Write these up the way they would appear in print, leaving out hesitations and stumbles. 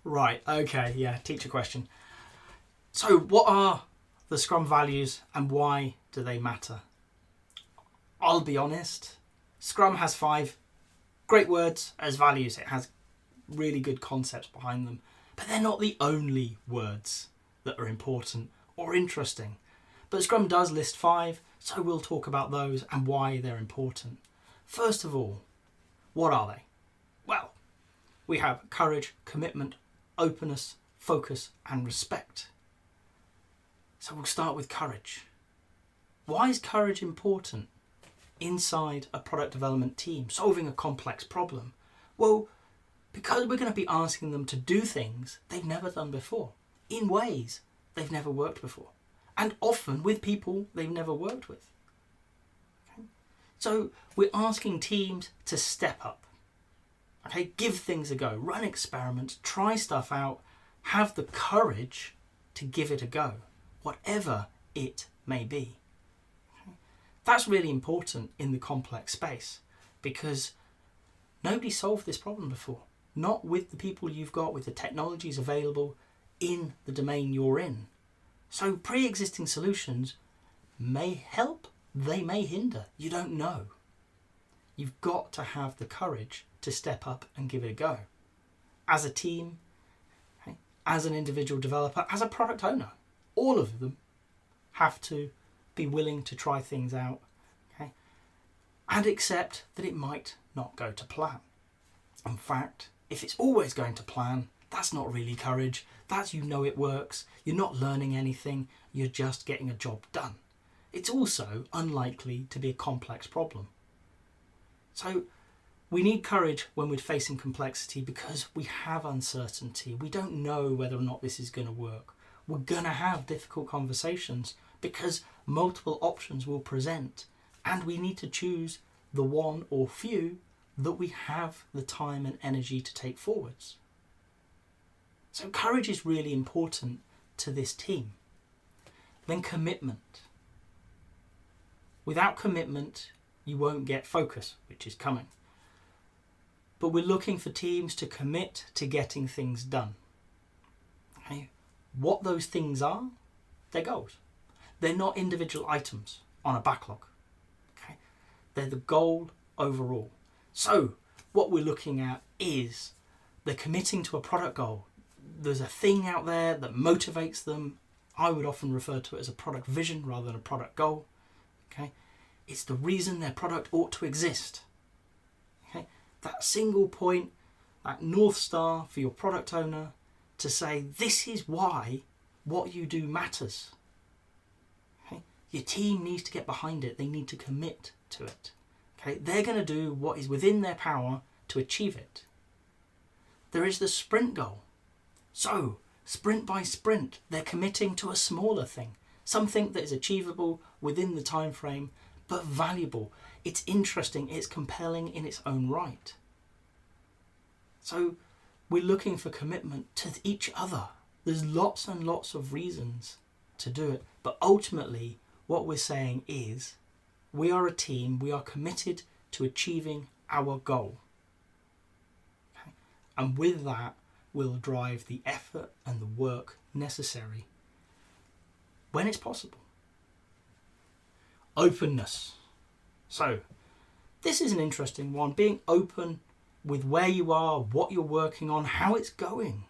Right, okay, yeah, teacher question. So what are the Scrum values and why do they matter? I'll be honest, Scrum has 5 great words as values. It has really good concepts behind them, but they're not the only words that are important or interesting. But Scrum does list 5, so we'll talk about those and why they're important. First of all, what are they? Well, we have courage, commitment, openness, focus, and respect. So we'll start with courage. Why is courage important inside a product development team, solving a complex problem? Well, because we're going to be asking them to do things they've never done before, in ways they've never worked before, and often with people they've never worked with. Okay? So we're asking teams to step up. Okay, give things a go, run experiments, try stuff out, have the courage to give it a go, whatever it may be. Okay? That's really important in the complex space because nobody solved this problem before. Not with the people you've got, with the technologies available in the domain you're in. So pre-existing solutions may help, they may hinder, you don't know. You've got to have the courage to step up and give it a go. As a team, okay, as an individual developer, as a product owner, all of them have to be willing to try things out, okay, and accept that it might not go to plan. In fact, if it's always going to plan, that's not really courage. That's you know it works. You're not learning anything. You're just getting a job done. It's also unlikely to be a complex problem. So we need courage when we're facing complexity because we have uncertainty. We don't know whether or not this is going to work. We're going to have difficult conversations because multiple options will present and we need to choose the one or few that we have the time and energy to take forwards. So courage is really important to this team. Then commitment. Without commitment, you won't get focus, which is coming. But we're looking for teams to commit to getting things done. Okay? What those things are, they're goals. They're not individual items on a backlog. Okay? They're the goal overall. So what we're looking at is they're committing to a product goal. There's a thing out there that motivates them. I would often refer to it as a product vision rather than a product goal. Okay? It's the reason their product ought to exist. Okay? That single point, that North Star for your product owner to say, this is why what you do matters. Okay? Your team needs to get behind it. They need to commit to it. Okay? They're going to do what is within their power to achieve it. There is the sprint goal. So, sprint by sprint, they're committing to a smaller thing, something that is achievable within the time frame, but valuable. It's interesting, it's compelling in its own right. So, we're looking for commitment to each other. There's lots and lots of reasons to do it, but ultimately, what we're saying is, we are a team, we are committed to achieving our goal. Okay? And with that, we'll drive the effort and the work necessary when it's possible. Openness. So, this is an interesting one. Being open with where you are, what you're working on, how it's going.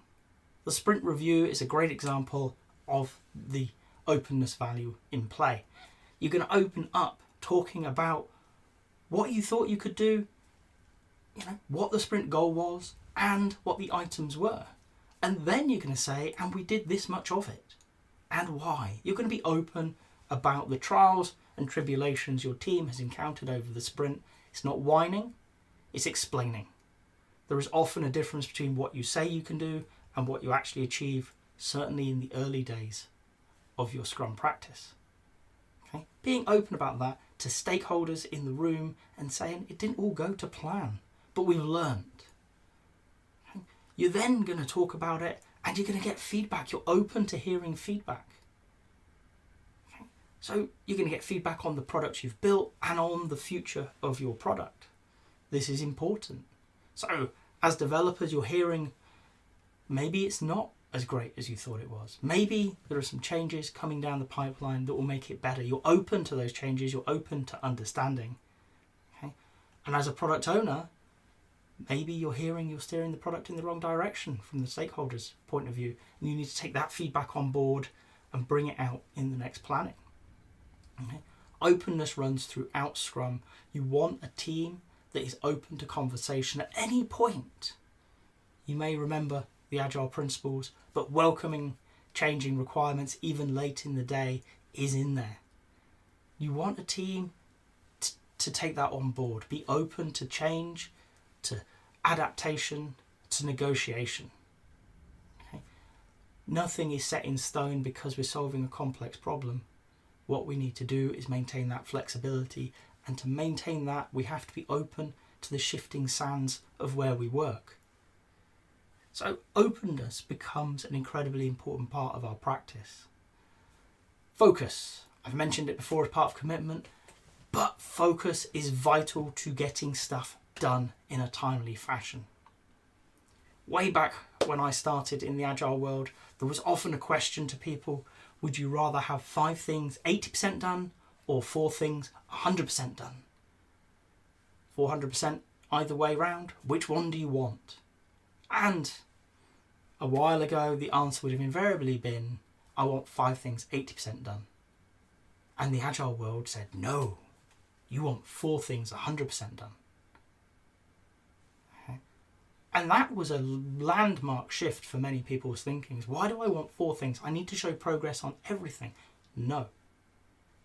The sprint review is a great example of the openness value in play. You're going to open up talking about what you thought you could do, what the sprint goal was, and what the items were. And then you're going to say, and we did this much of it, and why. You're going to be open about the trials and tribulations your team has encountered over the sprint. It's not whining, it's explaining. There is often a difference between what you say you can do and what you actually achieve, certainly in the early days of your Scrum practice. Okay? Being open about that to stakeholders in the room and saying it didn't all go to plan, but we've learned. Okay? You're then going to talk about it and you're going to get feedback. You're open to hearing feedback. Okay? So you're going to get feedback on the products you've built and on the future of your product. This is important. So as developers, you're hearing maybe it's not as great as you thought it was. Maybe there are some changes coming down the pipeline that will make it better. You're open to those changes. You're open to understanding. Okay? And as a product owner, maybe you're steering the product in the wrong direction from the stakeholders' point of view. And you need to take that feedback on board and bring it out in the next planning. Okay? Openness runs throughout Scrum. You want a team that is open to conversation at any point. You may remember the Agile principles, but welcoming changing requirements even late in the day is in there. You want a team to take that on board, be open to change, to adaptation, to negotiation. Okay? Nothing is set in stone because we're solving a complex problem. What we need to do is maintain that flexibility, and to maintain that we have to be open to the shifting sands of where we work. So openness becomes an incredibly important part of our practice. Focus. I've mentioned it before as part of commitment, but focus is vital to getting stuff done in a timely fashion. Way back when I started in the Agile world, there was often a question to people, would you rather have 5 things 80% done or 4 things 100% done? 400% either way round, which one do you want? And a while ago, the answer would have invariably been, I want 5 things 80% done. And the Agile world said, no, you want 4 things 100% done. Okay. And that was a landmark shift for many people's thinkings. Why do I want 4 things? I need to show progress on everything. No,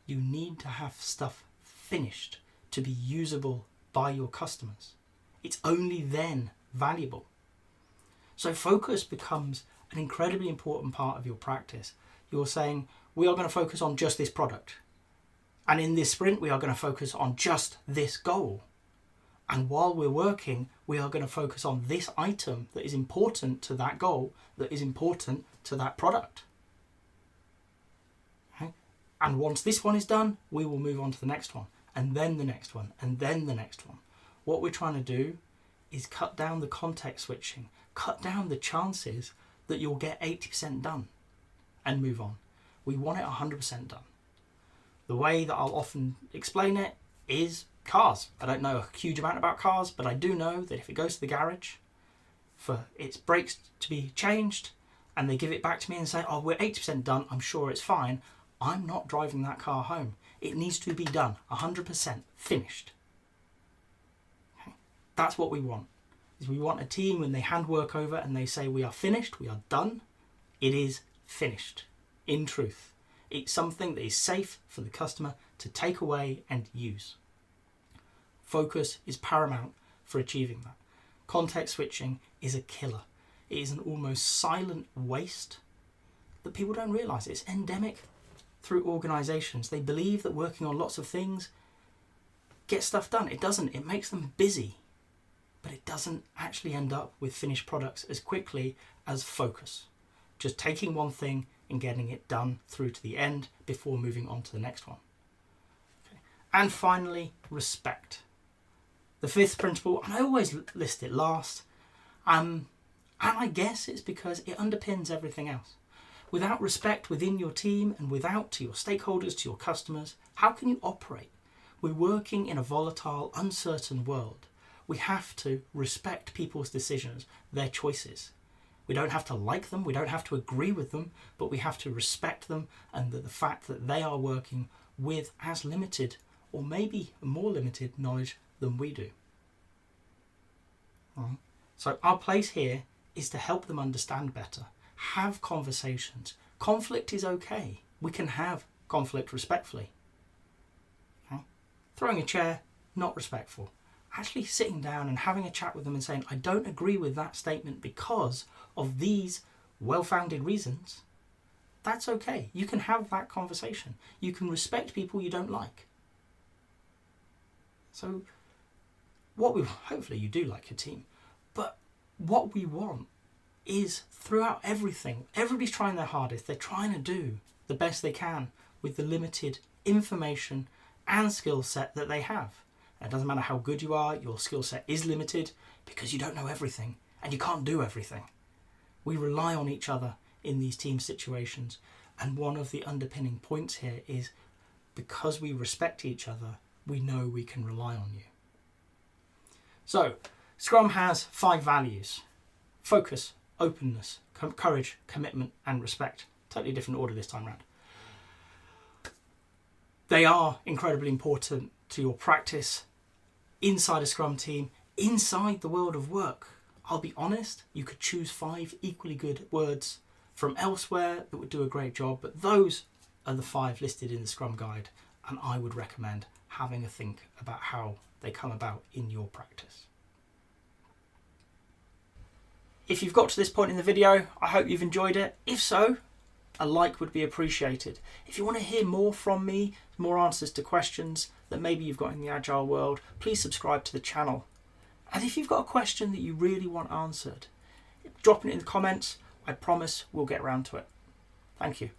you need to have stuff finished to be usable by your customers. It's only then valuable. So focus becomes an incredibly important part of your practice. You're saying, we are going to focus on just this product. And in this sprint, we are going to focus on just this goal. And while we're working, we are going to focus on this item that is important to that goal, that is important to that product. Okay? And once this one is done, we will move on to the next one, and then the next one, and then the next one. What we're trying to do is cut down the context switching, cut down the chances that you'll get 80% done and move on. We want it 100% done. The way that I'll often explain it is cars. I don't know a huge amount about cars, but I do know that if it goes to the garage for its brakes to be changed and they give it back to me and say, oh, we're 80% done, I'm sure it's fine, I'm not driving that car home. It needs to be done, 100% finished. Okay? That's what we want. Is we want a team when they hand work over and they say we are finished, we are done, it is finished. In truth, it's something that is safe for the customer to take away and use. Focus is paramount for achieving that. Context switching is a killer. It is an almost silent waste that people don't realise. It's endemic through organisations. They believe that working on lots of things gets stuff done. It doesn't. It makes them busy. But it doesn't actually end up with finished products as quickly as focus. Just taking one thing and getting it done through to the end before moving on to the next one. Okay. And finally, respect. The 5th principle, and I always list it last, and I guess it's because it underpins everything else. Without respect within your team and without to your stakeholders, to your customers, how can you operate? We're working in a volatile, uncertain world. We have to respect people's decisions, their choices. We don't have to like them, we don't have to agree with them, but we have to respect them and the fact that they are working with as limited or maybe more limited knowledge than we do. Right. So our place here is to help them understand better, have conversations. Conflict is okay. We can have conflict respectfully. Okay. Throwing a chair, not respectful. Actually sitting down and having a chat with them and saying, I don't agree with that statement because of these well-founded reasons, that's okay. You can have that conversation. You can respect people you don't like. So hopefully you do like your team, but what we want is throughout everything, everybody's trying their hardest. They're trying to do the best they can with the limited information and skill set that they have. It doesn't matter how good you are, your skill set is limited because you don't know everything and you can't do everything. We rely on each other in these team situations. And one of the underpinning points here is because we respect each other, we know we can rely on you. So, Scrum has 5 values: focus, openness, courage, commitment, and respect. Totally different order this time around. They are incredibly important to your practice inside a Scrum team, inside the world of work. I'll be honest, you could choose 5 equally good words from elsewhere that would do a great job, but those are the 5 listed in the Scrum Guide, and I would recommend having a think about how they come about in your practice. If you've got to this point in the video, I hope you've enjoyed it. If so, a like would be appreciated. If you want to hear more from me, more answers to questions that maybe you've got in the Agile world, please subscribe to the channel. And if you've got a question that you really want answered, drop it in the comments. I promise we'll get around to it. Thank you.